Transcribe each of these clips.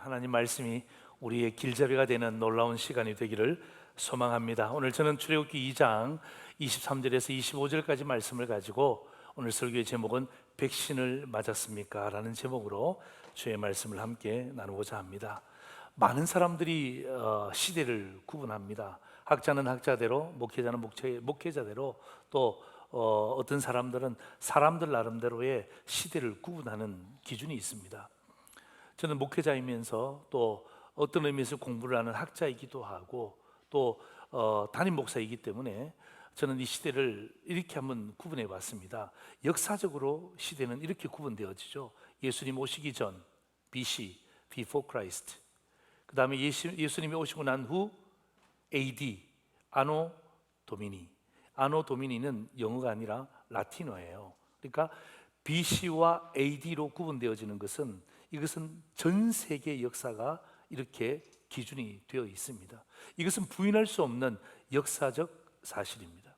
하나님 말씀이 우리의 길잡이가 되는 놀라운 시간이 되기를 소망합니다. 오늘 저는 출애굽기 2장 23절에서 25절까지 말씀을 가지고 오늘 설교의 제목은 백신을 맞았습니까? 라는 제목으로 주의 말씀을 함께 나누고자 합니다. 많은 사람들이 시대를 구분합니다. 학자는 학자대로, 목회자는 목회자대로, 또 어떤 사람들은 사람들 나름대로의 시대를 구분하는 기준이 있습니다. 저는 목회자이면서 또 어떤 의미에서 공부를 하는 학자이기도 하고 또 담임 목사이기 때문에 저는 이 시대를 이렇게 한번 구분해 봤습니다. 역사적으로 시대는 이렇게 구분되어지죠. 예수님 오시기 전 BC, Before Christ. 그 다음에 예수님이 오시고 난 후 AD, 아노 도미니. 아노 도미니는 영어가 아니라 라틴어예요. 그러니까 BC와 AD로 구분되어지는 것은 이것은 전 세계 역사가 이렇게 기준이 되어 있습니다. 이것은 부인할 수 없는 역사적 사실입니다.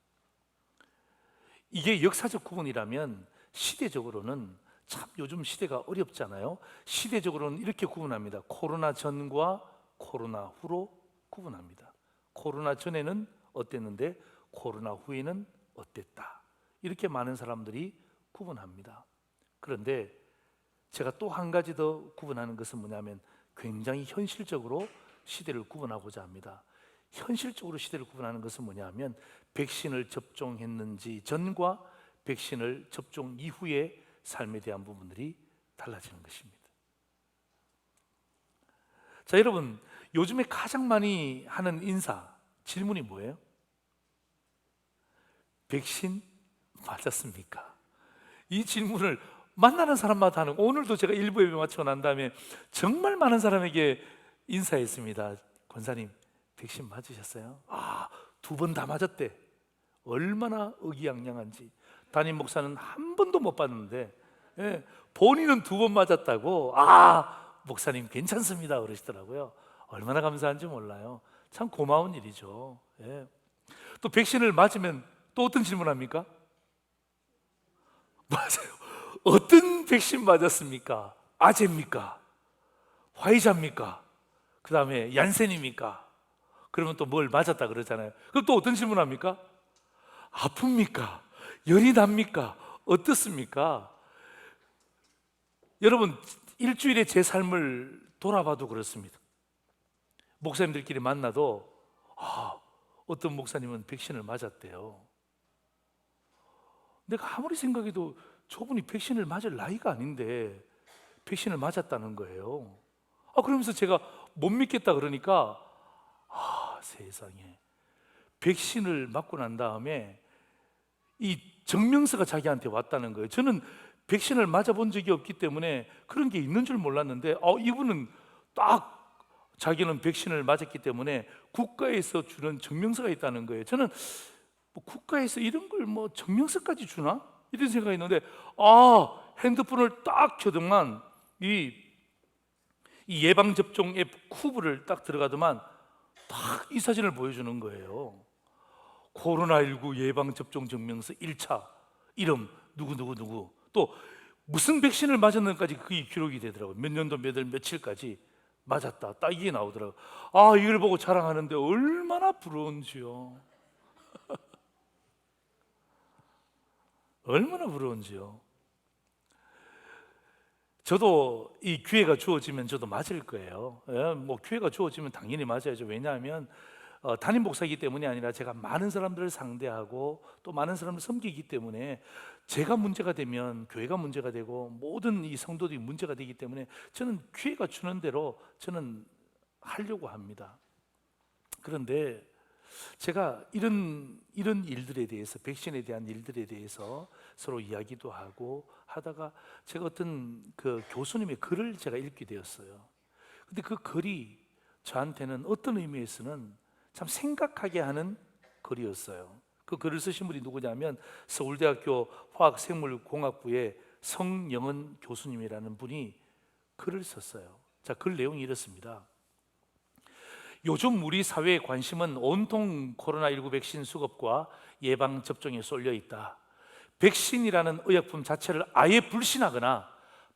이게 역사적 구분이라면 시대적으로는 참 요즘 시대가 어렵잖아요. 시대적으로는 이렇게 구분합니다. 코로나 전과 코로나 후로 구분합니다. 코로나 전에는 어땠는데 코로나 후에는 어땠다. 이렇게 많은 사람들이 구분합니다. 그런데 제가 또 한 가지 더 구분하는 것은 뭐냐면 굉장히 현실적으로 시대를 구분하고자 합니다. 현실적으로 시대를 구분하는 것은 뭐냐면 백신을 접종했는지 전과 백신을 접종 이후의 삶에 대한 부분들이 달라지는 것입니다. 자, 여러분, 요즘에 가장 많이 하는 인사 질문이 뭐예요? 백신 맞았습니까? 이 질문을 만나는 사람마다 하는, 오늘도 제가 일부 예배 마치고 난 다음에 정말 많은 사람에게 인사했습니다. 권사님, 백신 맞으셨어요? 2번 다 맞았대. 얼마나 의기양양한지. 담임 목사는 한 번도 못 봤는데 본인은 2번 맞았다고. 목사님 괜찮습니다 그러시더라고요. 얼마나 감사한지 몰라요. 참 고마운 일이죠. 또 백신을 맞으면 또 어떤 질문합니까? 맞아요. 어떤 백신 맞았습니까? 아제입니까? 화이자입니까? 그 다음에 얀센입니까? 그러면 또 뭘 맞았다 그러잖아요. 그럼 또 어떤 질문합니까? 아픕니까? 열이 납니까? 어떻습니까? 여러분, 일주일에 제 삶을 돌아봐도 그렇습니다. 목사님들끼리 만나도 어떤 목사님은 백신을 맞았대요. 내가 아무리 생각해도 저분이 백신을 맞을 나이가 아닌데 백신을 맞았다는 거예요. 그러면서 제가 못 믿겠다 그러니까 세상에, 백신을 맞고 난 다음에 이 증명서가 자기한테 왔다는 거예요. 저는 백신을 맞아본 적이 없기 때문에 그런 게 있는 줄 몰랐는데 이분은 딱 자기는 백신을 맞았기 때문에 국가에서 주는 증명서가 있다는 거예요. 저는 국가에서 이런 걸 증명서까지 주나? 이런 생각이 있는데 핸드폰을 딱 켜더만 이 예방접종 앱 쿠브를 딱 들어가더만 딱 이 사진을 보여주는 거예요. 코로나19 예방접종 증명서 1차 이름 누구 또 무슨 백신을 맞았는지까지 그게 기록이 되더라고요. 몇 년도 몇 월 며칠까지 맞았다 딱 이게 나오더라고요. 이걸 보고 자랑하는데 얼마나 부러운지요. 얼마나 부러운지요. 저도 이 기회가 주어지면 저도 맞을 거예요. 기회가 주어지면 당연히 맞아야죠. 왜냐하면 담임 목사이기 때문이 아니라 제가 많은 사람들을 상대하고 또 많은 사람을 섬기기 때문에 제가 문제가 되면 교회가 문제가 되고 모든 이 성도들이 문제가 되기 때문에 저는 기회가 주는 대로 저는 하려고 합니다. 그런데 제가 이런 일들에 대해서, 백신에 대한 일들에 대해서 서로 이야기도 하고 하다가 제가 어떤 그 교수님의 글을 제가 읽게 되었어요. 근데 그 글이 저한테는 어떤 의미에서는 참 생각하게 하는 글이었어요. 그 글을 쓰신 분이 누구냐면 서울대학교 화학생물공학부의 성영은 교수님이라는 분이 글을 썼어요. 자, 글 내용이 이렇습니다. 요즘 우리 사회의 관심은 온통 코로나19 백신 수급과 예방 접종에 쏠려 있다. 백신이라는 의약품 자체를 아예 불신하거나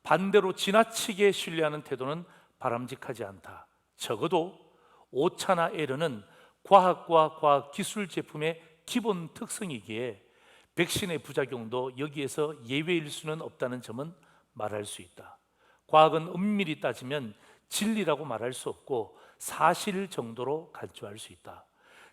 반대로 지나치게 신뢰하는 태도는 바람직하지 않다. 적어도 오차나 에러는 과학과 과학기술 제품의 기본 특성이기에 백신의 부작용도 여기에서 예외일 수는 없다는 점은 말할 수 있다. 과학은 엄밀히 따지면 진리라고 말할 수 없고 사실 정도로 간주할 수 있다.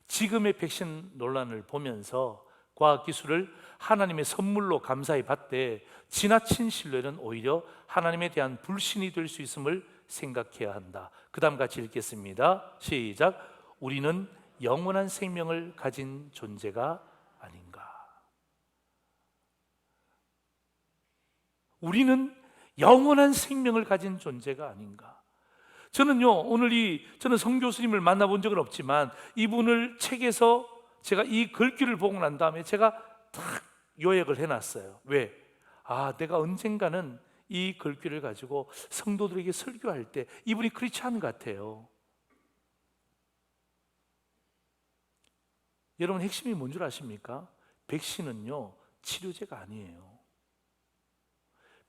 지금의 백신 논란을 보면서 과학기술을 하나님의 선물로 감사히 받되 지나친 신뢰는 오히려 하나님에 대한 불신이 될 수 있음을 생각해야 한다. 그 다음 같이 읽겠습니다. 시작. 우리는 영원한 생명을 가진 존재가 아닌가. 우리는 영원한 생명을 가진 존재가 아닌가. 저는요, 저는 성 교수님을 만나본 적은 없지만 이분을 책에서 제가 이 글귀를 보고 난 다음에 제가 딱 요약을 해놨어요. 왜? 내가 언젠가는 이 글귀를 가지고 성도들에게 설교할 때 이분이 크리스찬 같아요. 여러분, 핵심이 뭔 줄 아십니까? 백신은요, 치료제가 아니에요.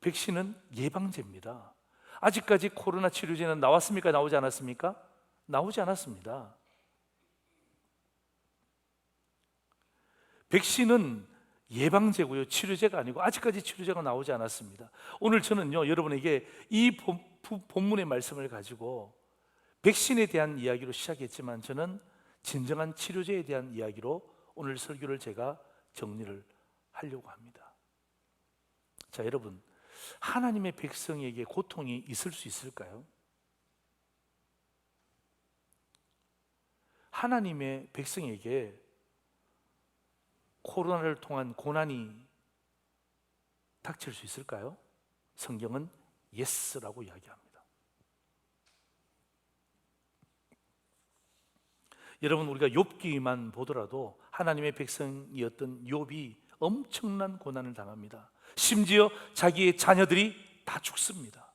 백신은 예방제입니다. 아직까지 코로나 치료제는 나왔습니까? 나오지 않았습니까? 나오지 않았습니다. 백신은 예방제고요, 치료제가 아니고 아직까지 치료제가 나오지 않았습니다. 오늘 저는요, 여러분에게 이 본문의 말씀을 가지고 백신에 대한 이야기로 시작했지만 저는 진정한 치료제에 대한 이야기로 오늘 설교를 제가 정리를 하려고 합니다. 자, 여러분, 하나님의 백성에게 고통이 있을 수 있을까요? 하나님의 백성에게 코로나를 통한 고난이 닥칠 수 있을까요? 성경은 예스라고 이야기합니다. 여러분, 우리가 욥기만 보더라도 하나님의 백성이었던 욥이 엄청난 고난을 당합니다. 심지어 자기의 자녀들이 다 죽습니다.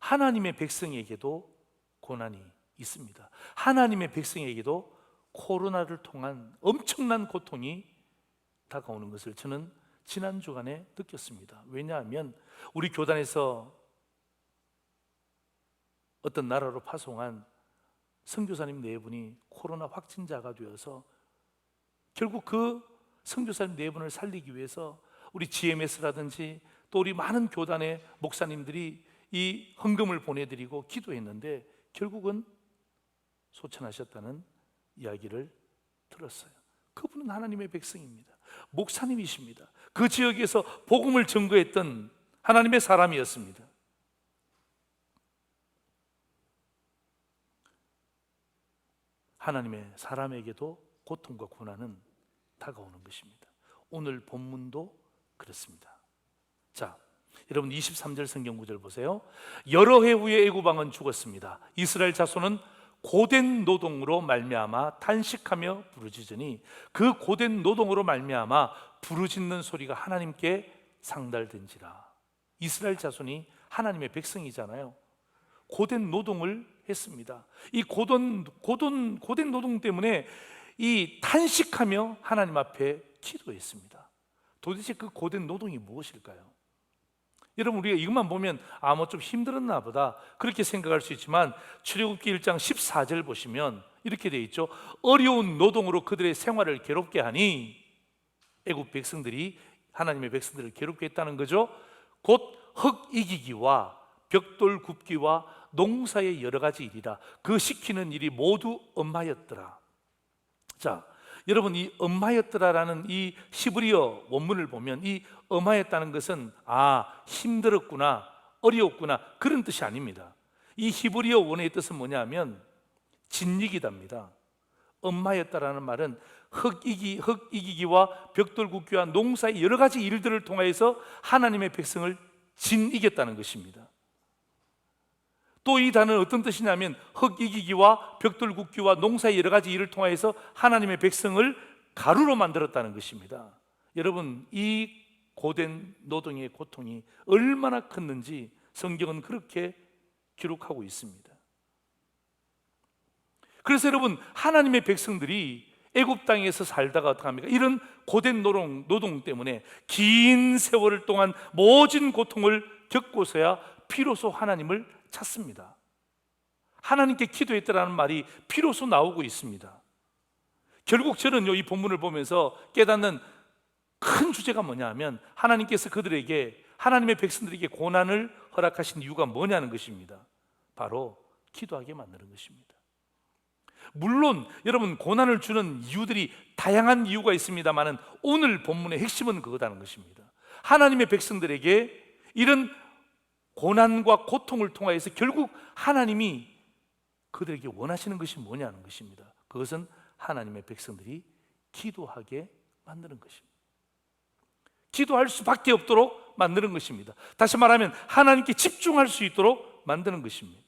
하나님의 백성에게도 고난이 있습니다. 하나님의 백성에게도 코로나를 통한 엄청난 고통이 다가오는 것을 저는 지난 주간에 느꼈습니다. 왜냐하면 우리 교단에서 어떤 나라로 파송한 선교사님 네 분이 코로나 확진자가 되어서 결국 그 선교사님 네 분을 살리기 위해서 우리 GMS라든지 또 우리 많은 교단의 목사님들이 이 헌금을 보내드리고 기도했는데 결국은 소천하셨다는 이야기를 들었어요. 그분은 하나님의 백성입니다. 목사님이십니다. 그 지역에서 복음을 전거했던 하나님의 사람이었습니다. 하나님의 사람에게도 고통과 고난은 다가오는 것입니다. 오늘 본문도 그렇습니다. 자, 여러분 23절 성경 구절 보세요. 여러 해 후에 애굽 왕은 죽었습니다. 이스라엘 자손은 고된 노동으로 말미암아 탄식하며 부르짖으니 그 고된 노동으로 말미암아 부르짖는 소리가 하나님께 상달된지라. 이스라엘 자손이 하나님의 백성이잖아요. 고된 노동을 했습니다. 이 고된 노동 때문에 이 탄식하며 하나님 앞에 기도했습니다. 도대체 그 고된 노동이 무엇일까요? 여러분, 우리가 이것만 보면 뭐 좀 힘들었나 보다 그렇게 생각할 수 있지만 출애굽기 1장 14절 보시면 이렇게 되어 있죠. 어려운 노동으로 그들의 생활을 괴롭게 하니, 애굽 백성들이 하나님의 백성들을 괴롭게 했다는 거죠. 곧 흙 이기기와 벽돌 굽기와 농사의 여러 가지 일이라. 그 시키는 일이 모두 엄하였더라. 자, 여러분, 이 엄하였더라라는 이 히브리어 원문을 보면 이 엄하였다는 것은 힘들었구나, 어려웠구나 그런 뜻이 아닙니다. 이 히브리어 원어의 뜻은 뭐냐면 진리기답니다. 엄하였다라는 말은 흙 이기기와 벽돌 굽기와 농사의 여러 가지 일들을 통하여서 하나님의 백성을 진이겼다는 것입니다. 또 이 단어는 어떤 뜻이냐면 흙 이기기와 벽돌 굽기와 농사의 여러 가지 일을 통하여서 하나님의 백성을 가루로 만들었다는 것입니다. 여러분, 이 고된 노동의 고통이 얼마나 컸는지 성경은 그렇게 기록하고 있습니다. 그래서 여러분, 하나님의 백성들이 애굽 땅에서 살다가 어떡합니까? 이런 고된 노동 때문에 긴 세월 동안 모진 고통을 겪고서야 비로소 하나님을 찾습니다. 하나님께 기도했다라는 말이 비로소 나오고 있습니다. 결국 저는요, 이 본문을 보면서 깨닫는 큰 주제가 뭐냐 하면, 하나님께서 그들에게, 하나님의 백성들에게 고난을 허락하신 이유가 뭐냐는 것입니다. 바로 기도하게 만드는 것입니다. 물론 여러분, 고난을 주는 이유들이 다양한 이유가 있습니다만 오늘 본문의 핵심은 그거다는 것입니다. 하나님의 백성들에게 이런 고난과 고통을 통하여서 결국 하나님이 그들에게 원하시는 것이 뭐냐는 것입니다. 그것은 하나님의 백성들이 기도하게 만드는 것입니다. 기도할 수밖에 없도록 만드는 것입니다. 다시 말하면 하나님께 집중할 수 있도록 만드는 것입니다.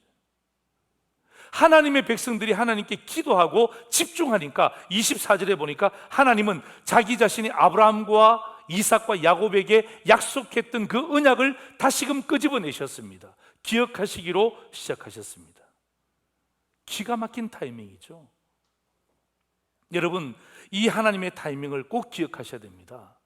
하나님의 백성들이 하나님께 기도하고 집중하니까 24절에 보니까 하나님은 자기 자신이 아브라함과 이삭과 야곱에게 약속했던 그 언약을 다시금 끄집어내셨습니다. 기억하시기로 시작하셨습니다. 기가 막힌 타이밍이죠. 여러분, 이 하나님의 타이밍을 꼭 기억하셔야 됩니다.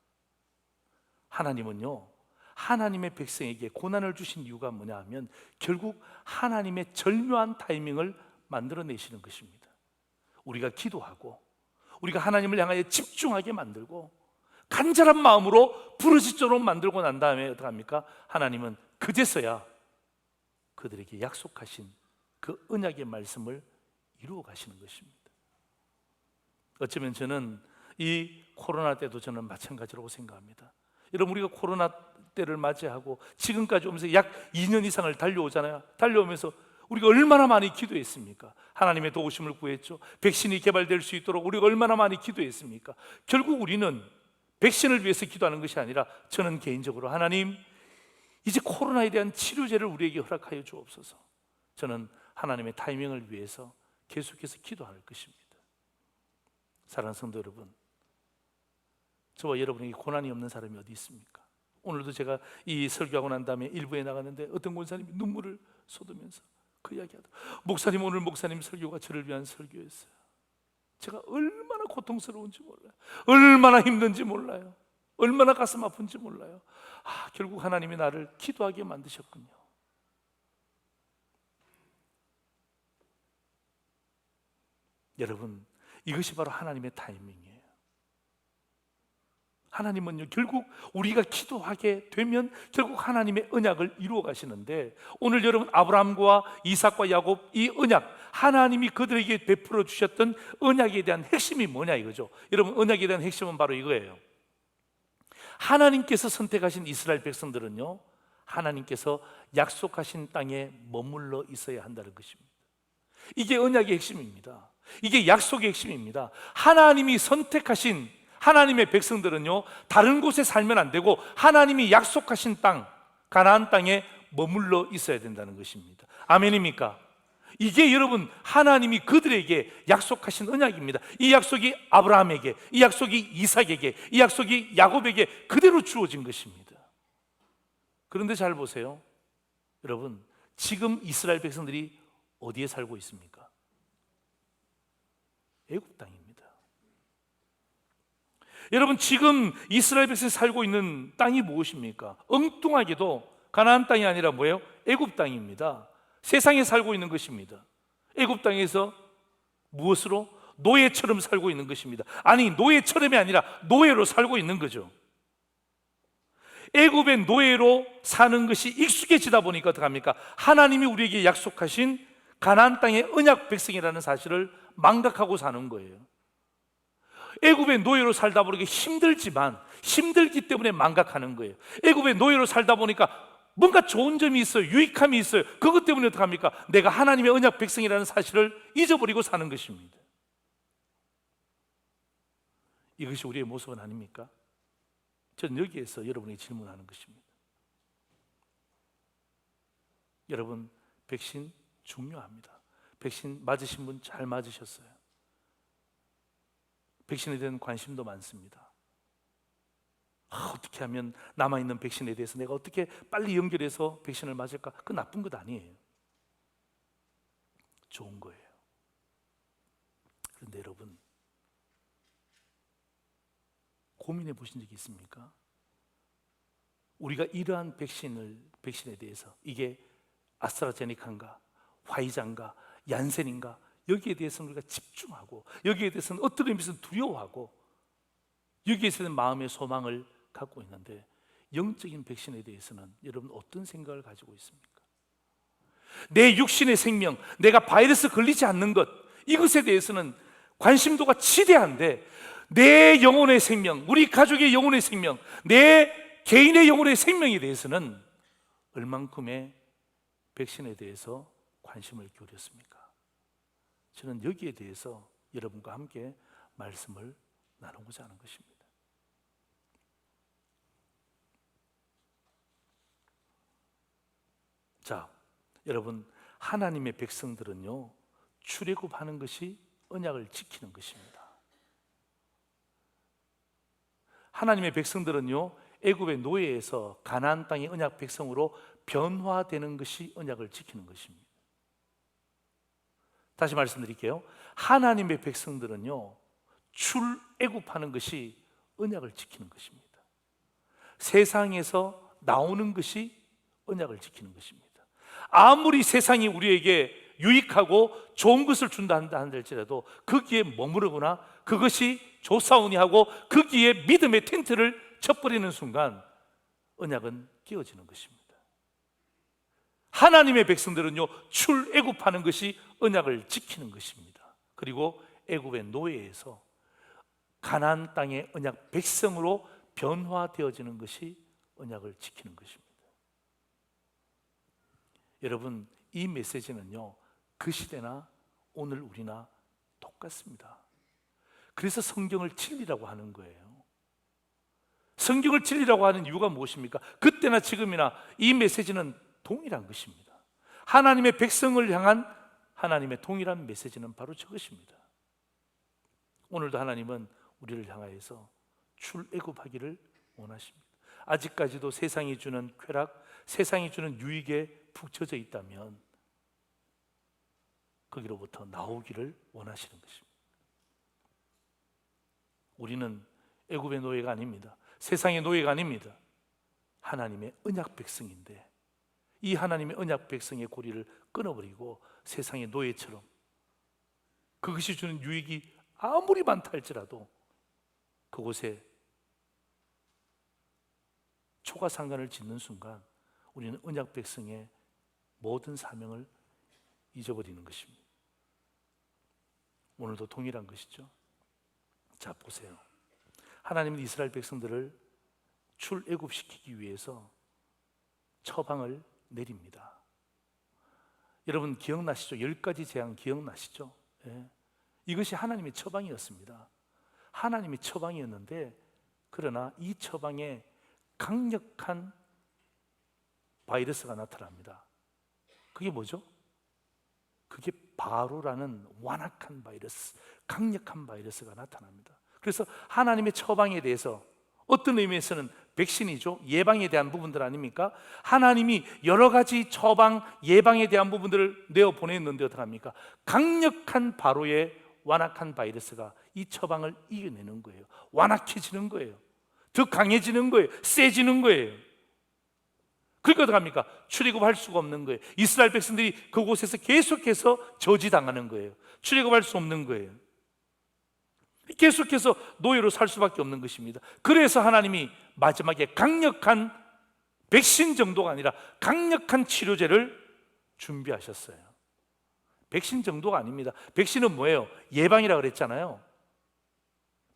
하나님은요, 하나님의 백성에게 고난을 주신 이유가 뭐냐 하면 결국 하나님의 절묘한 타이밍을 만들어내시는 것입니다. 우리가 기도하고 우리가 하나님을 향하여 집중하게 만들고 간절한 마음으로 부르짖도록 만들고 난 다음에 어떻게 합니까? 하나님은 그제서야 그들에게 약속하신 그 언약의 말씀을 이루어 가시는 것입니다. 어쩌면 저는 이 코로나 때도 저는 마찬가지라고 생각합니다. 여러분, 우리가 코로나 때를 맞이하고 지금까지 오면서 약 2년 이상을 달려오잖아요. 달려오면서 우리가 얼마나 많이 기도했습니까? 하나님의 도우심을 구했죠. 백신이 개발될 수 있도록 우리가 얼마나 많이 기도했습니까? 결국 우리는 백신을 위해서 기도하는 것이 아니라 저는 개인적으로 하나님, 이제 코로나에 대한 치료제를 우리에게 허락하여 주옵소서. 저는 하나님의 타이밍을 위해서 계속해서 기도할 것입니다. 사랑하는 성도 여러분, 저와 여러분에게 고난이 없는 사람이 어디 있습니까? 오늘도 제가 이 설교하고 난 다음에 일부에 나갔는데 어떤 권사님이 눈물을 쏟으면서 그 이야기하다, 목사님, 오늘 목사님 설교가 저를 위한 설교였어요. 제가 얼마나 고통스러운지 몰라요. 얼마나 힘든지 몰라요. 얼마나 가슴 아픈지 몰라요. 결국 하나님이 나를 기도하게 만드셨군요. 여러분, 이것이 바로 하나님의 타이밍이에요. 하나님은요, 결국 우리가 기도하게 되면 결국 하나님의 언약을 이루어 가시는데, 오늘 여러분, 아브라함과 이삭과 야곱, 이 언약, 하나님이 그들에게 베풀어 주셨던 언약에 대한 핵심이 뭐냐 이거죠. 여러분, 언약에 대한 핵심은 바로 이거예요. 하나님께서 선택하신 이스라엘 백성들은요, 하나님께서 약속하신 땅에 머물러 있어야 한다는 것입니다. 이게 언약의 핵심입니다. 이게 약속의 핵심입니다. 하나님이 선택하신 하나님의 백성들은요, 다른 곳에 살면 안 되고 하나님이 약속하신 땅, 가나안 땅에 머물러 있어야 된다는 것입니다. 아멘입니까? 이게 여러분, 하나님이 그들에게 약속하신 언약입니다. 이 약속이 아브라함에게, 이 약속이 이삭에게, 이 약속이 야곱에게 그대로 주어진 것입니다. 그런데 잘 보세요. 여러분, 지금 이스라엘 백성들이 어디에 살고 있습니까? 애굽 땅입니다. 여러분, 지금 이스라엘 백성이 살고 있는 땅이 무엇입니까? 엉뚱하게도 가나안 땅이 아니라 뭐예요? 애굽 땅입니다. 세상에 살고 있는 것입니다. 애굽 땅에서 무엇으로? 노예처럼 살고 있는 것입니다. 아니, 노예처럼이 아니라 노예로 살고 있는 거죠. 애굽의 노예로 사는 것이 익숙해지다 보니까 어떡합니까? 하나님이 우리에게 약속하신 가나안 땅의 언약 백성이라는 사실을 망각하고 사는 거예요. 애굽의 노예로 살다 보니까 힘들지만, 힘들기 때문에 망각하는 거예요. 애굽의 노예로 살다 보니까 뭔가 좋은 점이 있어요. 유익함이 있어요. 그것 때문에 어떡합니까? 내가 하나님의 언약 백성이라는 사실을 잊어버리고 사는 것입니다. 이것이 우리의 모습은 아닙니까? 저는 여기에서 여러분에게 질문하는 것입니다. 여러분, 백신 중요합니다. 백신 맞으신 분 잘 맞으셨어요. 백신에 대한 관심도 많습니다. 어떻게 하면 남아있는 백신에 대해서 내가 어떻게 빨리 연결해서 백신을 맞을까? 그건 나쁜 것 아니에요. 좋은 거예요. 그런데 여러분, 고민해 보신 적이 있습니까? 우리가 이러한 백신에 대해서 이게 아스트라제네카인가 화이자인가 얀센인가 여기에 대해서는 우리가 집중하고 여기에 대해서는 어떤 의미에서는 두려워하고 여기에서는 마음의 소망을 갖고 있는데 영적인 백신에 대해서는 여러분 어떤 생각을 가지고 있습니까? 내 육신의 생명, 내가 바이러스 걸리지 않는 것 이것에 대해서는 관심도가 치대한데 내 영혼의 생명, 우리 가족의 영혼의 생명, 내 개인의 영혼의 생명에 대해서는 얼만큼의 백신에 대해서 관심을 기울였습니까? 저는 여기에 대해서 여러분과 함께 말씀을 나누고자 하는 것입니다. 자, 여러분, 하나님의 백성들은요 출애굽하는 것이 언약을 지키는 것입니다. 하나님의 백성들은요 애굽의 노예에서 가나안 땅의 언약 백성으로 변화되는 것이 언약을 지키는 것입니다. 다시 말씀드릴게요. 하나님의 백성들은요 출애굽하는 것이 언약을 지키는 것입니다. 세상에서 나오는 것이 언약을 지키는 것입니다. 아무리 세상이 우리에게 유익하고 좋은 것을 준다 할지라도 거기에 머무르거나 그것이 좋사오니 하고 거기에 믿음의 텐트를 쳐버리는 순간 언약은 깨어지는 것입니다. 하나님의 백성들은요 출애굽하는 것이 언약을 지키는 것입니다. 그리고 애굽의 노예에서 가나안 땅의 언약 백성으로 변화되어지는 것이 언약을 지키는 것입니다. 여러분, 이 메시지는요 그 시대나 오늘 우리나 똑같습니다. 그래서 성경을 진리라고 하는 거예요. 성경을 진리라고 하는 이유가 무엇입니까? 그때나 지금이나 이 메시지는 동일한 것입니다. 하나님의 백성을 향한 하나님의 동일한 메시지는 바로 저것입니다. 오늘도 하나님은 우리를 향하여서 출애굽하기를 원하십니다. 아직까지도 세상이 주는 쾌락, 세상이 주는 유익에 푹 젖어 있다면 거기로부터 나오기를 원하시는 것입니다. 우리는 애굽의 노예가 아닙니다. 세상의 노예가 아닙니다. 하나님의 언약 백성인데 이 하나님의 언약 백성의 고리를 끊어버리고 세상의 노예처럼 그것이 주는 유익이 아무리 많다 할지라도 그곳에 초가상관을 짓는 순간 우리는 언약 백성의 모든 사명을 잊어버리는 것입니다. 오늘도 동일한 것이죠. 자, 보세요. 하나님은 이스라엘 백성들을 출애굽시키기 위해서 처방을 내립니다. 여러분 기억나시죠? 10가지 재앙 기억나시죠? 예. 이것이 하나님의 처방이었습니다. 하나님의 처방이었는데 그러나 이 처방에 강력한 바이러스가 나타납니다. 그게 뭐죠? 그게 바로라는 완악한 바이러스, 강력한 바이러스가 나타납니다. 그래서 하나님의 처방에 대해서 어떤 의미에서는 백신이죠. 예방에 대한 부분들 아닙니까? 하나님이 여러 가지 처방, 예방에 대한 부분들을 내어보냈는데 어떡합니까? 강력한 바로의 완악한 바이러스가 이 처방을 이겨내는 거예요. 완악해지는 거예요. 더 강해지는 거예요. 세지는 거예요. 그러니까 어떡합니까? 출애굽할 수가 없는 거예요. 이스라엘 백성들이 그곳에서 계속해서 저지당하는 거예요. 출애굽할 수 없는 거예요. 계속해서 노예로 살 수밖에 없는 것입니다. 그래서 하나님이 마지막에 강력한 백신 정도가 아니라 강력한 치료제를 준비하셨어요. 백신 정도가 아닙니다. 백신은 뭐예요? 예방이라고 그랬잖아요.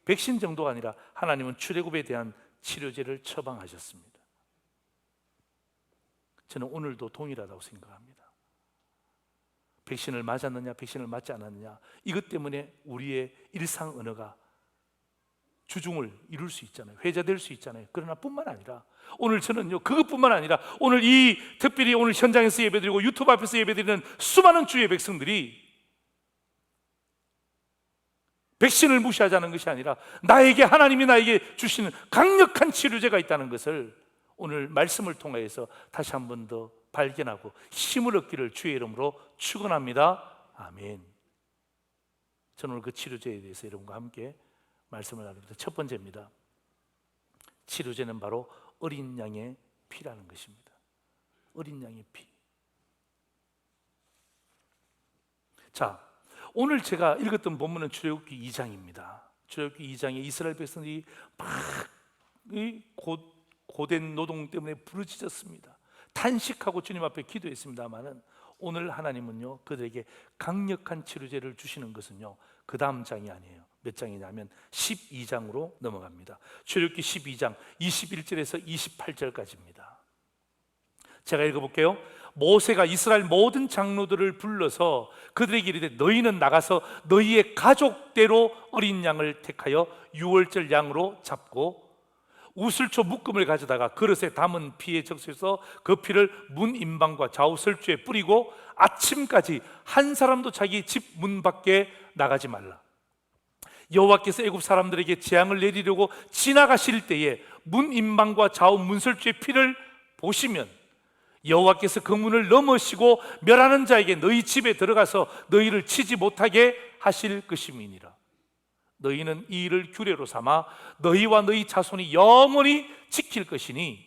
백신 정도가 아니라 하나님은 출애굽에 대한 치료제를 처방하셨습니다. 저는 오늘도 동일하다고 생각합니다. 백신을 맞았느냐, 백신을 맞지 않았느냐, 이것 때문에 우리의 일상 언어가 주중을 이룰 수 있잖아요. 회자될 수 있잖아요. 그러나 뿐만 아니라 오늘 저는요, 그것뿐만 아니라 오늘 특별히 오늘 현장에서 예배드리고 유튜브 앞에서 예배드리는 수많은 주의 백성들이 백신을 무시하자는 것이 아니라 하나님이 나에게 주시는 강력한 치료제가 있다는 것을 오늘 말씀을 통해서 다시 한 번 더 발견하고 힘을 얻기를 주의 이름으로 축원합니다. 아멘. 저는 오늘 그 치료제에 대해서 여러분과 함께 말씀을 나눕니다. 첫 번째입니다. 치료제는 바로 어린 양의 피라는 것입니다. 어린 양의 피. 자, 오늘 제가 읽었던 본문은 출애굽기 2장입니다. 출애굽기 2장에 이스라엘 백성들이 막 고된 노동 때문에 부르짖었습니다. 탄식하고 주님 앞에 기도했습니다마는 오늘 하나님은요, 그들에게 강력한 치료제를 주시는 것은요, 그 다음 장이 아니에요. 몇 장이냐면 12장으로 넘어갑니다. 출애굽기 12장 21절에서 28절까지입니다. 제가 읽어볼게요. 모세가 이스라엘 모든 장로들을 불러서 그들에게 이르되 너희는 나가서 너희의 가족대로 어린 양을 택하여 유월절 양으로 잡고 우슬초 묶음을 가져다가 그릇에 담은 피에 적셔서 그 피를 문 임방과 좌우설주에 뿌리고 아침까지 한 사람도 자기 집 문 밖에 나가지 말라. 여호와께서 애굽 사람들에게 재앙을 내리려고 지나가실 때에 문 임방과 좌우 문설주의 피를 보시면 여호와께서 그 문을 넘으시고 멸하는 자에게 너희 집에 들어가서 너희를 치지 못하게 하실 것임이니라. 너희는 이 일을 규례로 삼아 너희와 너희 자손이 영원히 지킬 것이니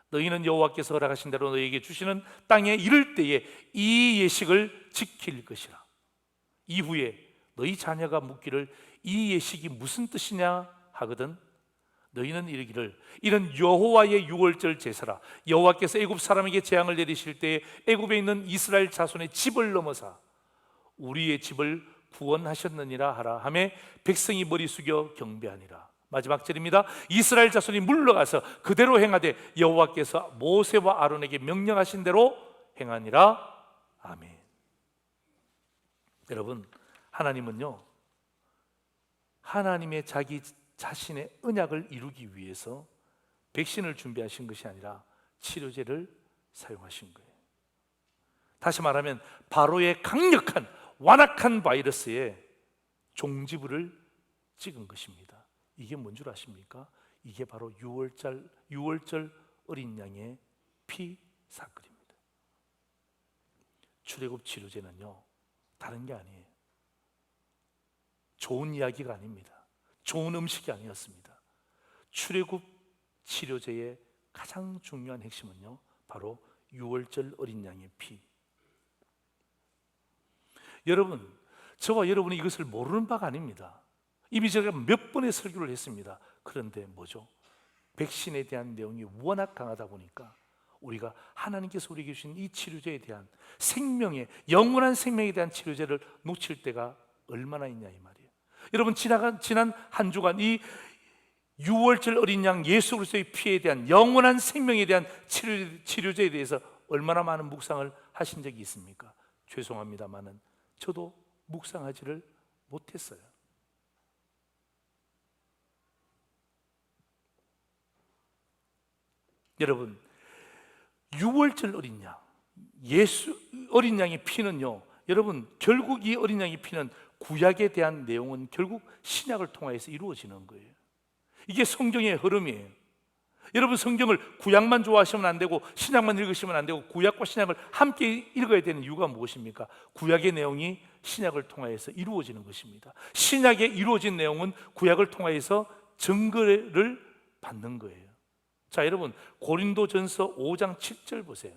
너희는 여호와께서 허락하신 대로 너희에게 주시는 땅에 이를 때에 이 예식을 지킬 것이라. 이후에 너희 자녀가 묻기를 이 예식이 무슨 뜻이냐 하거든 너희는 이르기를 이는 여호와의 유월절 제사라. 여호와께서 애굽 사람에게 재앙을 내리실 때에 애굽에 있는 이스라엘 자손의 집을 넘어사 우리의 집을 구원하셨느니라 하라 하매 백성이 머리 숙여 경배하니라. 마지막 절입니다. 이스라엘 자손이 물러가서 그대로 행하되 여호와께서 모세와 아론에게 명령하신 대로 행하니라. 아멘. 여러분, 하나님은요, 하나님의 자기 자신의 언약을 이루기 위해서 백신을 준비하신 것이 아니라 치료제를 사용하신 거예요. 다시 말하면 바로의 강력한 완악한 바이러스에 종지부를 찍은 것입니다. 이게 뭔 줄 아십니까? 이게 바로 유월절 어린 양의 피 사건입니다. 출애굽 치료제는요, 다른 게 아니에요. 좋은 이야기가 아닙니다. 좋은 음식이 아니었습니다. 출애굽 치료제의 가장 중요한 핵심은요, 바로 유월절 어린 양의 피. 여러분, 저와 여러분이 이것을 모르는 바가 아닙니다. 이미 제가 몇 번의 설교를 했습니다. 그런데 뭐죠? 백신에 대한 내용이 워낙 강하다 보니까 우리가 하나님께서 우리에게 주신 이 치료제에 대한 생명의 영원한 생명에 대한 치료제를 놓칠 때가 얼마나 있냐 이 말이에요. 여러분, 지난 한 주간 이 유월절 어린 양 예수 그리스도의 피에 대한 영원한 생명에 대한 치료제에 대해서 얼마나 많은 묵상을 하신 적이 있습니까? 죄송합니다마는 저도 묵상하지를 못했어요. 여러분, 유월절 어린 양, 예수 어린 양의 피는요, 여러분, 결국 이 어린 양의 피는 구약에 대한 내용은 결국 신약을 통해서 이루어지는 거예요. 이게 성경의 흐름이에요. 여러분, 성경을 구약만 좋아하시면 안 되고 신약만 읽으시면 안 되고 구약과 신약을 함께 읽어야 되는 이유가 무엇입니까? 구약의 내용이 신약을 통해서 이루어지는 것입니다. 신약에 이루어진 내용은 구약을 통해서 증거를 받는 거예요. 자, 여러분, 고린도전서 5장 7절 보세요.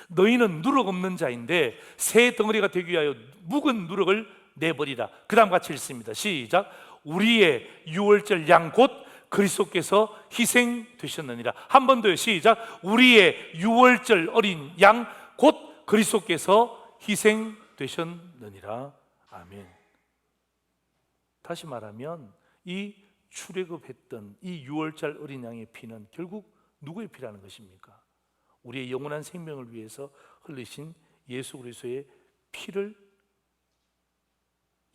너희는 누룩 없는 자인데 새 덩어리가 되기 위하여 묵은 누룩을 내버리라. 그 다음 같이 읽습니다. 시작. 우리의 유월절 양 곧 그리스도께서 희생되셨느니라. 한 번 더요. 시작. 우리의 유월절 어린 양 곧 그리스도께서 희생되셨느니라. 아멘. 다시 말하면 이 출애굽했던 이 유월절 어린 양의 피는 결국 누구의 피라는 것입니까? 우리의 영원한 생명을 위해서 흘리신 예수 그리스도의 피를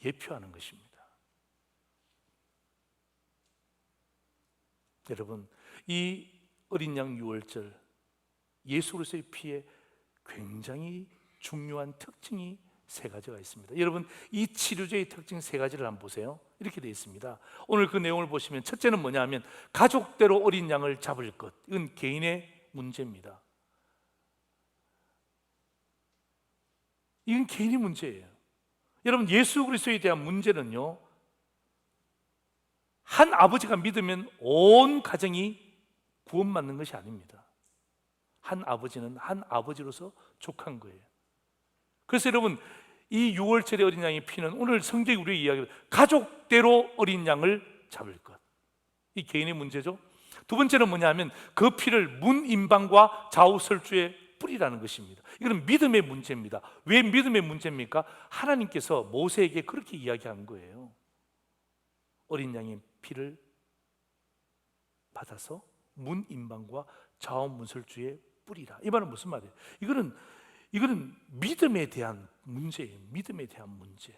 예표하는 것입니다. 여러분, 이 어린 양 유월절 예수 그리스도의 피에 굉장히 중요한 특징이 세 가지가 있습니다. 여러분, 이 치료제의 특징 세 가지를 한번 보세요. 이렇게 되어 있습니다. 오늘 그 내용을 보시면 첫째는 뭐냐 하면 가족대로 어린 양을 잡을 것. 이건 개인의 문제입니다. 이건 개인의 문제예요. 여러분, 예수 그리스도에 대한 문제는요, 한 아버지가 믿으면 온 가정이 구원받는 것이 아닙니다. 한 아버지는 한 아버지로서 족한 거예요. 그래서 여러분, 이 6월절의 어린 양의 피는 오늘 성경이 우리에게 이야기합니다. 가족대로 어린 양을 잡을 것. 이 개인의 문제죠. 두 번째는 뭐냐 하면 그 피를 문인방과 좌우설주에 뿌리라는 것입니다. 이거는 믿음의 문제입니다. 왜 믿음의 문제입니까? 하나님께서 모세에게 그렇게 이야기한 거예요. 어린 양의 피를 받아서 문인방과 좌우문설주에 뿌리라. 이 말은 무슨 말이에요? 이거는 믿음에 대한 문제예요. 믿음에 대한 문제.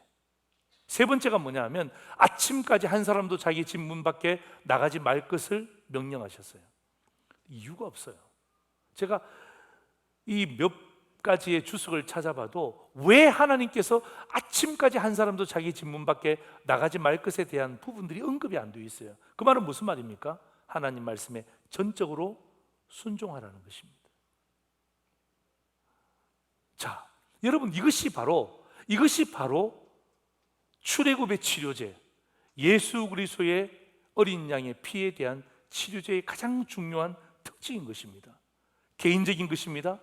세 번째가 뭐냐 하면 아침까지 한 사람도 자기 집 문 밖에 나가지 말 것을 명령하셨어요. 이유가 없어요. 제가 이 몇 가지의 주석을 찾아봐도 왜 하나님께서 아침까지 한 사람도 자기 집 문 밖에 나가지 말 것에 대한 부분들이 언급이 안 되어 있어요. 그 말은 무슨 말입니까? 하나님 말씀에 전적으로 순종하라는 것입니다. 자, 여러분, 이것이 바로 출애굽의 치료제, 예수 그리스도의 어린 양의 피에 대한 치료제의 가장 중요한 특징인 것입니다. 개인적인 것입니다.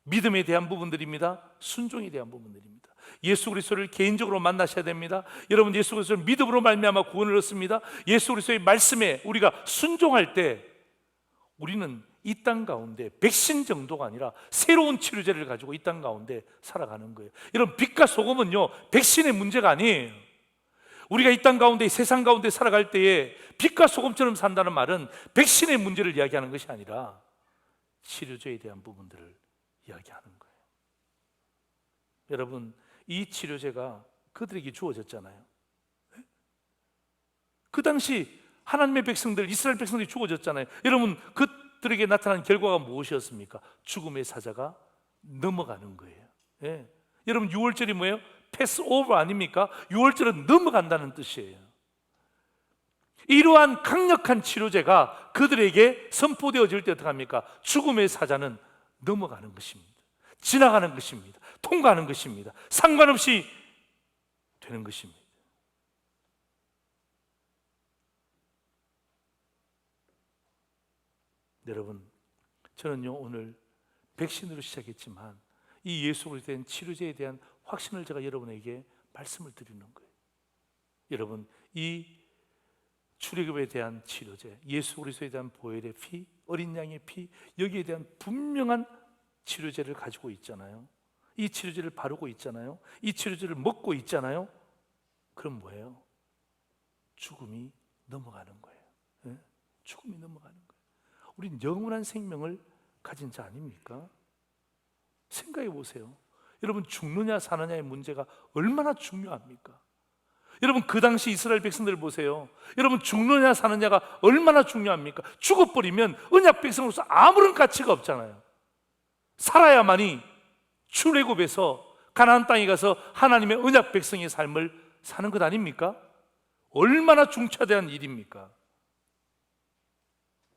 믿음에 대한 부분들입니다. 순종에 대한 부분들입니다. 예수 그리스도를 개인적으로 만나셔야 됩니다. 여러분, 예수 그리스도를 믿음으로 말미암아 구원을 얻습니다. 예수 그리스도의 말씀에 우리가 순종할 때 우리는 이 땅 가운데 백신 정도가 아니라 새로운 치료제를 가지고 이 땅 가운데 살아가는 거예요. 여러분, 빛과 소금은요, 백신의 문제가 아니에요. 우리가 이 땅 가운데, 세상 가운데 살아갈 때에 빛과 소금처럼 산다는 말은 백신의 문제를 이야기하는 것이 아니라 치료제에 대한 부분들을 이야기하는 거예요. 여러분, 이 치료제가 그들에게 주어졌잖아요. 그 당시 하나님의 백성들, 이스라엘 백성들이 주어졌잖아요. 여러분, 그들에게 나타난 결과가 무엇이었습니까? 죽음의 사자가 넘어가는 거예요. 예. 여러분, 6월절이 뭐예요? 패스오버 아닙니까? 6월절은 넘어간다는 뜻이에요. 이러한 강력한 치료제가 그들에게 선포되어질 때 어떻게 합니까? 죽음의 사자는 넘어가는 것입니다. 지나가는 것입니다. 통과하는 것입니다. 상관없이 되는 것입니다. 여러분, 저는요, 오늘 백신으로 시작했지만 이 예수 그리스도에 대한 치료제에 대한 확신을 제가 여러분에게 말씀을 드리는 거예요. 여러분, 이 출애굽에 대한 치료제, 예수 그리스도에 대한 보혈의 피, 어린 양의 피, 여기에 대한 분명한 치료제를 가지고 있잖아요. 이 치료제를 바르고 있잖아요. 이 치료제를 먹고 있잖아요. 그럼 뭐예요? 죽음이 넘어가는 거예요. 네? 죽음이 넘어가는 거예요. 우린 영원한 생명을 가진 자 아닙니까? 생각해 보세요. 여러분, 죽느냐 사느냐의 문제가 얼마나 중요합니까? 여러분, 그 당시 이스라엘 백성들을 보세요. 여러분, 죽느냐 사느냐가 얼마나 중요합니까? 죽어버리면 언약 백성으로서 아무런 가치가 없잖아요. 살아야만이 출애굽에서 가나안 땅에 가서 하나님의 언약 백성의 삶을 사는 것 아닙니까? 얼마나 중차대한 일입니까?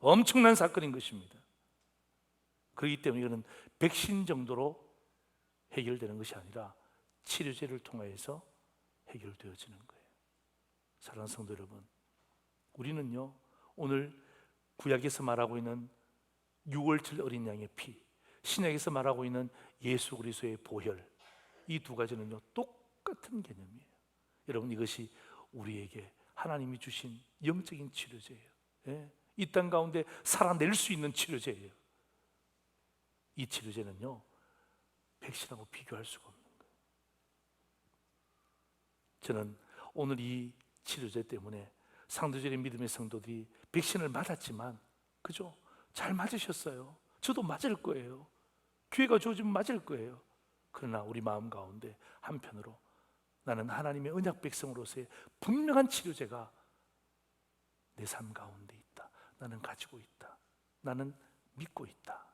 엄청난 사건인 것입니다. 그렇기 때문에 이거는 백신 정도로 해결되는 것이 아니라 치료제를 통해서 해결되어지는 거예요. 사랑하는 성도 여러분, 우리는요, 오늘 구약에서 말하고 있는 6월절 어린 양의 피, 신약에서 말하고 있는 예수 그리스도의 보혈, 이 두 가지는요, 똑같은 개념이에요. 여러분, 이것이 우리에게 하나님이 주신 영적인 치료제예요. 예? 이 땅 가운데 살아낼 수 있는 치료제예요. 이 치료제는요, 백신하고 비교할 수가 없는 거예요. 저는 오늘 이 치료제 때문에 상도절의 믿음의 성도들이 백신을 맞았지만, 그죠? 잘 맞으셨어요. 저도 맞을 거예요. 기회가 주어지면 맞을 거예요. 그러나 우리 마음 가운데 한편으로 나는 하나님의 언약 백성으로서의 분명한 치료제가 내 삶 가운데 있다. 나는 가지고 있다. 나는 믿고 있다.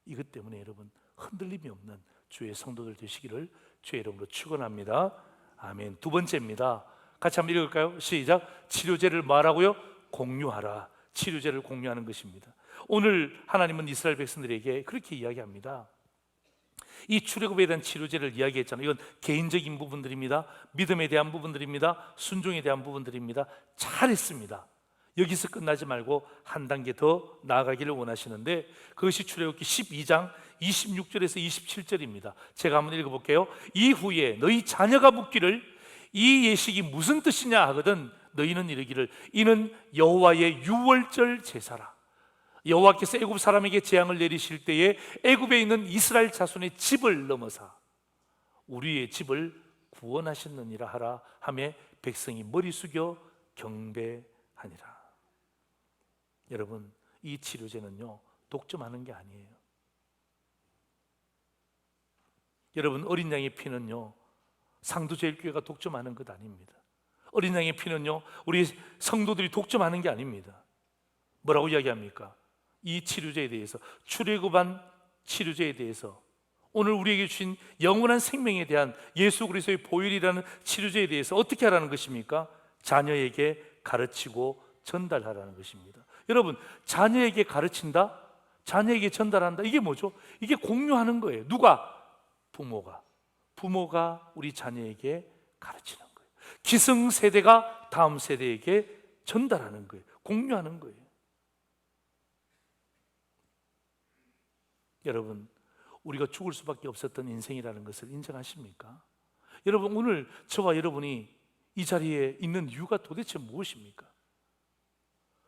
이것 때문에 여러분, 흔들림이 없는 주의 성도들 되시기를 주의 이름으로 축원합니다. 아멘. 두 번째입니다. 같이 한번 읽을까요? 시작. 치료제를 말하고요, 공유하라. 치료제를 공유하는 것입니다. 오늘 하나님은 이스라엘 백성들에게 그렇게 이야기합니다. 이 출애굽에 대한 치료제를 이야기했잖아요. 이건 개인적인 부분들입니다. 믿음에 대한 부분들입니다. 순종에 대한 부분들입니다. 잘했습니다. 여기서 끝나지 말고 한 단계 더 나아가기를 원하시는데, 그것이 출애굽기 12장 26절에서 27절입니다. 제가 한번 읽어볼게요. 이후에 너희 자녀가 묻기를 이 예식이 무슨 뜻이냐 하거든 너희는 이르기를 이는 여호와의 유월절 제사라. 여호와께서 애굽 사람에게 재앙을 내리실 때에 애굽에 있는 이스라엘 자손의 집을 넘어사 우리의 집을 구원하셨느니라 하라 하며 백성이 머리 숙여 경배하니라. 여러분, 이 치료제는요 독점하는 게 아니에요. 여러분, 어린 양의 피는요 상두제일교회가 독점하는 것 아닙니다. 어린 양의 피는요 우리 성도들이 독점하는 게 아닙니다. 뭐라고 이야기합니까? 이 치료제에 대해서, 출애굽한 치료제에 대해서, 오늘 우리에게 주신 영원한 생명에 대한 예수 그리스도의 보혈이라는 치료제에 대해서 어떻게 하라는 것입니까? 자녀에게 가르치고 전달하라는 것입니다. 여러분, 자녀에게 가르친다, 자녀에게 전달한다, 이게 뭐죠? 이게 공유하는 거예요. 누가? 부모가 우리 자녀에게 가르치는 거예요. 기성세대가 다음 세대에게 전달하는 거예요. 공유하는 거예요. 여러분, 우리가 죽을 수밖에 없었던 인생이라는 것을 인정하십니까? 여러분, 오늘 저와 여러분이 이 자리에 있는 이유가 도대체 무엇입니까?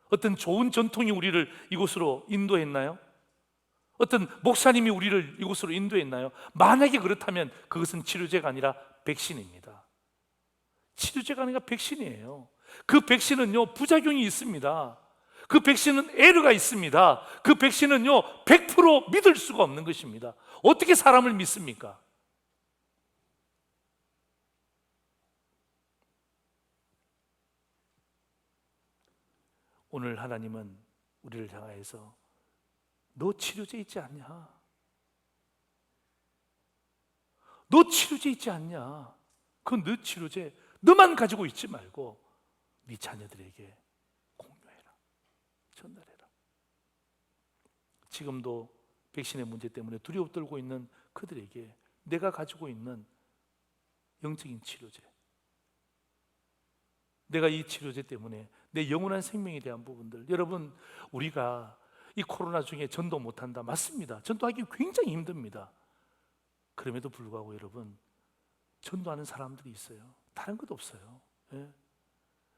어떤 좋은 전통이 우리를 이곳으로 인도했나요? 어떤 목사님이 우리를 이곳으로 인도했나요? 만약에 그렇다면 그것은 치료제가 아니라 백신입니다. 치료제가 아니라 백신이에요. 그 백신은요 부작용이 있습니다. 그 백신은 에러가 있습니다. 그 백신은요 100% 믿을 수가 없는 것입니다. 어떻게 사람을 믿습니까? 오늘 하나님은 우리를 향하여서 너 치료제 있지 않냐? 너 치료제 있지 않냐? 그건 너 치료제 너만 가지고 있지 말고 네 자녀들에게 공유해라, 전달해라. 지금도 백신의 문제 때문에 두려워 떨고 있는 그들에게 내가 가지고 있는 영적인 치료제, 내가 이 치료제 때문에 내 영원한 생명에 대한 부분들, 여러분, 우리가 이 코로나 중에 전도 못한다, 맞습니다. 전도하기 굉장히 힘듭니다. 그럼에도 불구하고 여러분, 전도하는 사람들이 있어요. 다른 것 없어요. 예?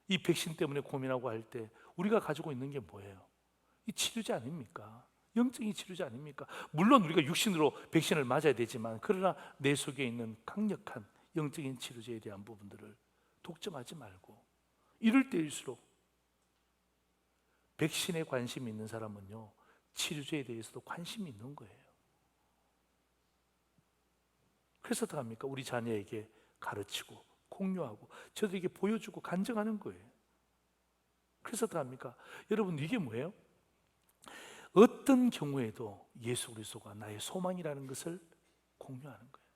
이 백신 때문에 고민하고 할 때 우리가 가지고 있는 게 뭐예요? 이 치료제 아닙니까? 영적인 치료제 아닙니까? 물론 우리가 육신으로 백신을 맞아야 되지만, 그러나 내 속에 있는 강력한 영적인 치료제에 대한 부분들을 독점하지 말고, 이럴 때일수록 백신에 관심이 있는 사람은요 치료제에 대해서도 관심이 있는 거예요. 그래서 어떻게 합니까? 우리 자녀에게 가르치고 공유하고 저들에게 보여주고 간증하는 거예요. 그래서 어떻게 합니까? 여러분, 이게 뭐예요? 어떤 경우에도 예수 그리스도가 나의 소망이라는 것을 공유하는 거예요.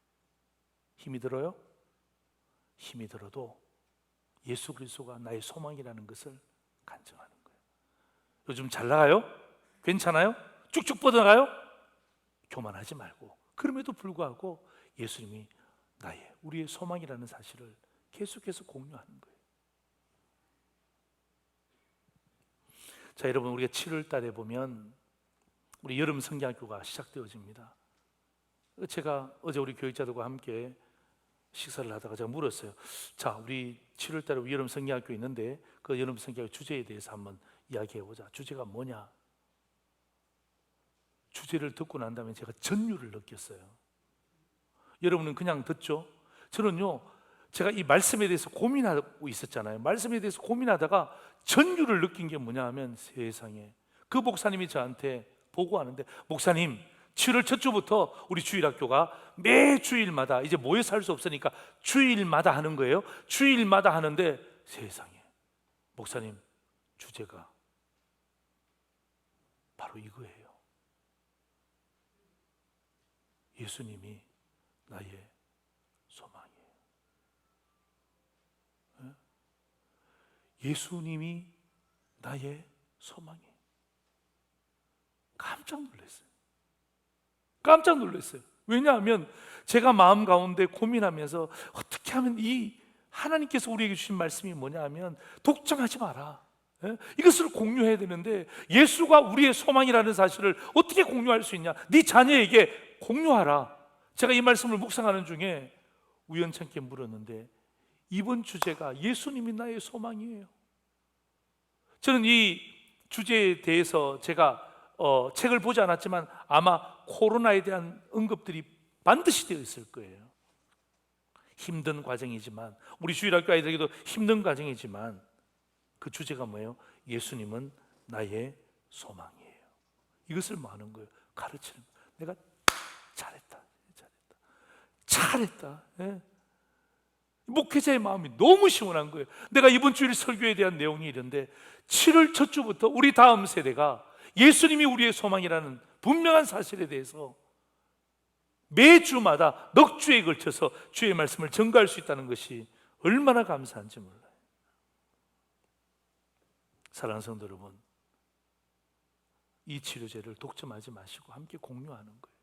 힘이 들어요? 힘이 들어도 예수 그리스도가 나의 소망이라는 것을 간증하는 거예요. 요즘 잘 나가요? 괜찮아요? 쭉쭉 뻗어나가요? 교만하지 말고, 그럼에도 불구하고 예수님이 우리의 소망이라는 사실을 계속해서 공유하는 거예요. 자, 여러분, 우리가 7월 달에 보면 우리 여름 성경학교가 시작되어집니다. 제가 어제 우리 교육자들과 함께 식사를 하다가 제가 물었어요. 자, 우리 7월 달에 여름 성경학교 있는데 그 여름 성경학교 주제에 대해서 한번 이야기해보자. 주제가 뭐냐? 주제를 듣고 난 다음에 제가 전율을 느꼈어요. 여러분은 그냥 듣죠? 저는요, 제가 이 말씀에 대해서 고민하고 있었잖아요. 말씀에 대해서 고민하다가 전율을 느낀 게 뭐냐 하면, 세상에, 그 목사님이 저한테 보고하는데, 목사님, 7월 첫 주부터 우리 주일학교가 매 주일마다, 이제 모여서 할 수 없으니까 주일마다 하는 거예요. 주일마다 하는데, 세상에, 목사님, 주제가 바로 이거예요. 예수님이 나의 소망이에요. 예수님이 나의 소망이에요. 깜짝 놀랐어요. 깜짝 놀랐어요. 왜냐하면 제가 마음 가운데 고민하면서 어떻게 하면 이 하나님께서 우리에게 주신 말씀이 뭐냐 하면, 독점하지 마라. 예? 이것을 공유해야 되는데 예수가 우리의 소망이라는 사실을 어떻게 공유할 수 있냐? 네 자녀에게 공유하라. 제가 이 말씀을 묵상하는 중에 우연찮게 물었는데 이번 주제가 예수님이 나의 소망이에요. 저는 이 주제에 대해서 제가 책을 보지 않았지만 아마 코로나에 대한 언급들이 반드시 되어 있을 거예요. 힘든 과정이지만, 우리 주일학교 아이들에게도 힘든 과정이지만 그 주제가 뭐예요? 예수님은 나의 소망이에요. 이것을 뭐 하는 거예요? 가르치는 거예요. 내가 잘했다. 예? 목회자의 마음이 너무 시원한 거예요. 내가 이번 주일 설교에 대한 내용이 이런데 7월 첫 주부터 우리 다음 세대가 예수님이 우리의 소망이라는 분명한 사실에 대해서 매주마다 넉 주에 걸쳐서 주의 말씀을 전가할 수 있다는 것이 얼마나 감사한지 몰라요. 사랑하는 성도 여러분, 이 치료제를 독점하지 마시고 함께 공유하는 거예요.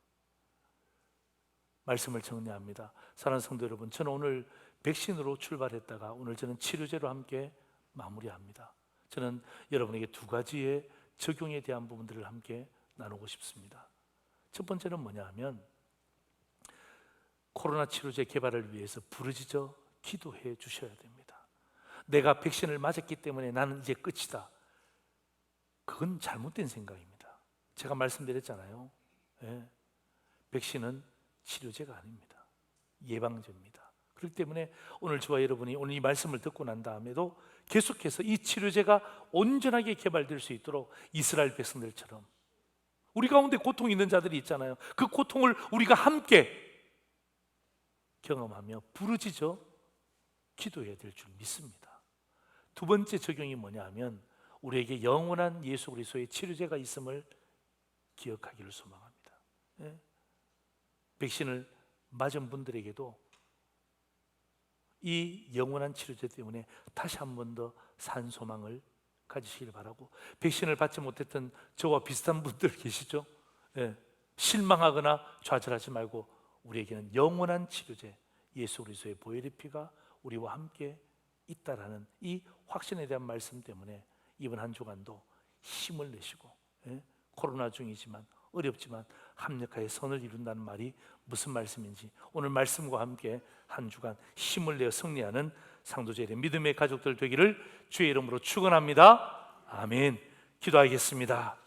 말씀을 정리합니다. 사랑하는 성도 여러분, 저는 오늘 백신으로 출발했다가 오늘 저는 치료제로 함께 마무리합니다. 저는 여러분에게 두 가지의 적용에 대한 부분들을 함께 나누고 싶습니다. 첫 번째는 뭐냐 하면 코로나 치료제 개발을 위해서 부르짖어 기도해 주셔야 됩니다. 내가 백신을 맞았기 때문에 나는 이제 끝이다. 그건 잘못된 생각입니다. 제가 말씀드렸잖아요. 예. 백신은 치료제가 아닙니다. 예방제입니다. 그렇기 때문에 오늘 저와 여러분이 오늘 이 말씀을 듣고 난 다음에도 계속해서 이 치료제가 온전하게 개발될 수 있도록 이스라엘 백성들처럼 우리 가운데 고통이 있는 자들이 있잖아요. 그 고통을 우리가 함께 경험하며 부르짖어 기도해야 될 줄 믿습니다. 두 번째 적용이 뭐냐 하면 우리에게 영원한 예수 그리스도의 치료제가 있음을 기억하기를 소망합니다. 예? 백신을 맞은 분들에게도 이 영원한 치료제 때문에 다시 한 번 더 산 소망을 가지시길 바라고, 백신을 받지 못했던 저와 비슷한 분들 계시죠? 예. 실망하거나 좌절하지 말고 우리에게는 영원한 치료제 예수 그리스도의 보혈의 피가 우리와 함께 있다라는 이 확신에 대한 말씀 때문에 이번 한 주간도 힘을 내시고, 예? 코로나 중이지만 어렵지만 합력하여 선을 이룬다는 말이 무슨 말씀인지 오늘 말씀과 함께 한 주간 힘을 내어 승리하는 상도제일의 믿음의 가족들 되기를 주의 이름으로 축원합니다. 아멘. 기도하겠습니다.